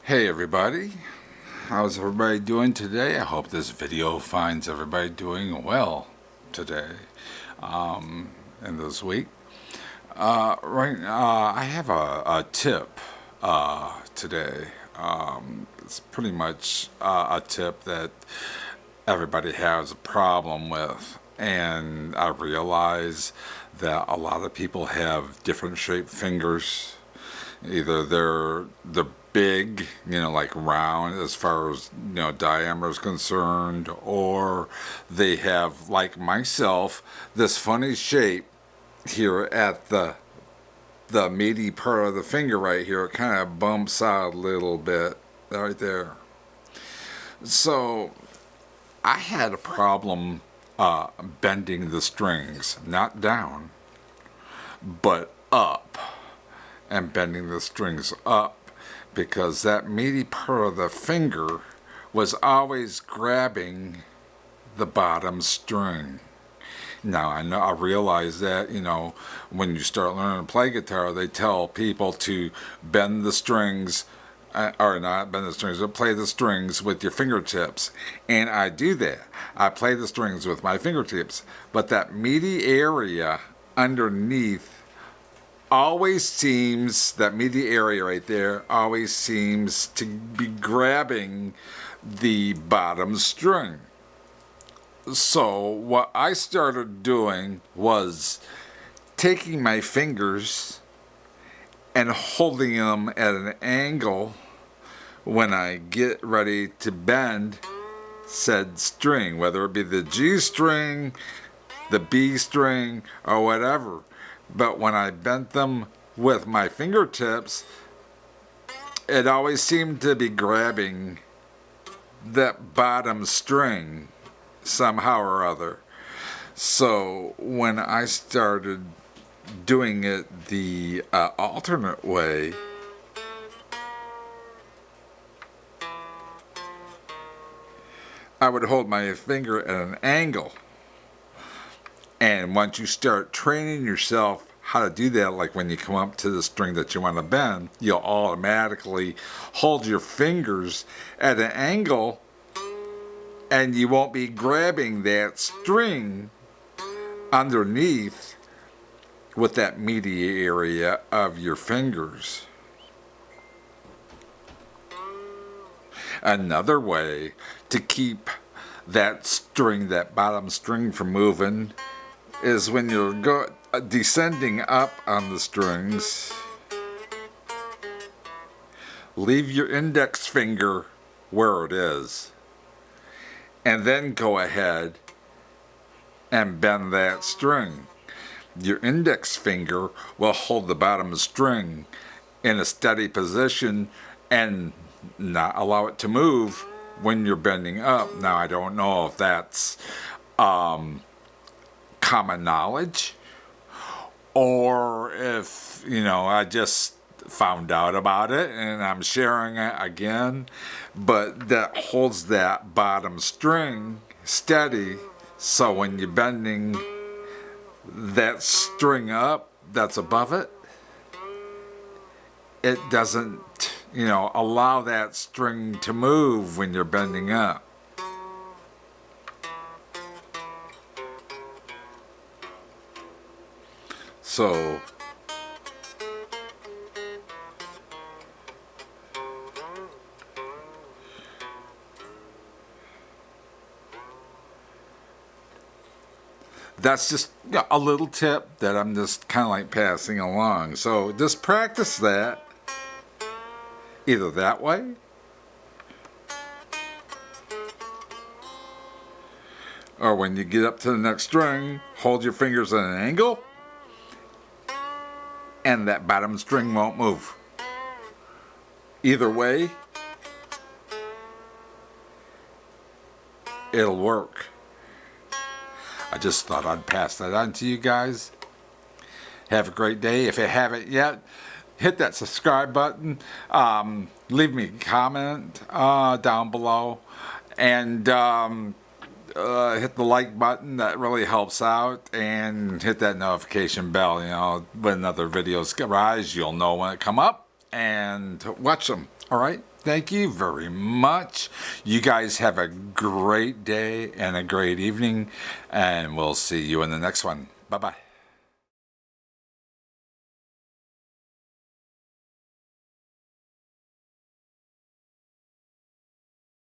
Hey everybody, how's everybody doing today? I hope this video finds everybody doing well today and this week. I have a tip today. It's pretty much a tip that everybody has a problem with, and I realize that a lot of people have different shaped fingers. Either they're big, like round as far as diameter is concerned, or they have, like myself, this funny shape here at the meaty part of the finger right here. It kind of bumps out a little bit right there. So I had a problem bending the strings, not down, but up, and bending the strings up because that meaty part of the finger was always grabbing the bottom string. Now I realize that when you start learning to play guitar, they tell people to bend the strings, or not bend the strings, but play the strings with your fingertips, and I do that. I play the strings with my fingertips, but that meaty area underneath that meaty area right there always seems to be grabbing the bottom string. So what I started doing was taking my fingers and holding them at an angle when I get ready to bend said string, whether it be the G string, the B string, or whatever. But when I bent them with my fingertips, it always seemed to be grabbing that bottom string somehow or other. So when I started doing it the alternate way, I would hold my finger at an angle. And once you start training yourself how to do that, like when you come up to the string that you want to bend, you'll automatically hold your fingers at an angle, and you won't be grabbing that string underneath with that meaty area of your fingers. Another way to keep that bottom string from moving, is when you're descending up on the strings, leave your index finger where it is, and then go ahead and bend that string. Your index finger will hold the bottom string in a steady position and not allow it to move when you're bending up. Now, I don't know if that's common knowledge, or if I just found out about it and I'm sharing it again, but that holds that bottom string steady, so when you're bending that string up that's above it, it doesn't allow that string to move when you're bending up. So that's just a little tip that I'm just kind of like passing along. So just practice that either that way, or when you get up to the next string, hold your fingers at an angle, and that bottom string won't move. Either way, it'll work. I just thought I'd pass that on to you guys. Have a great day. If you haven't yet, hit that subscribe button. Leave me a comment down below. And hit the like button. That really helps out. And hit that notification bell. When other videos rise, you'll know when it come up. And watch them. All right? Thank you very much. You guys have a great day and a great evening, and we'll see you in the next one. Bye bye.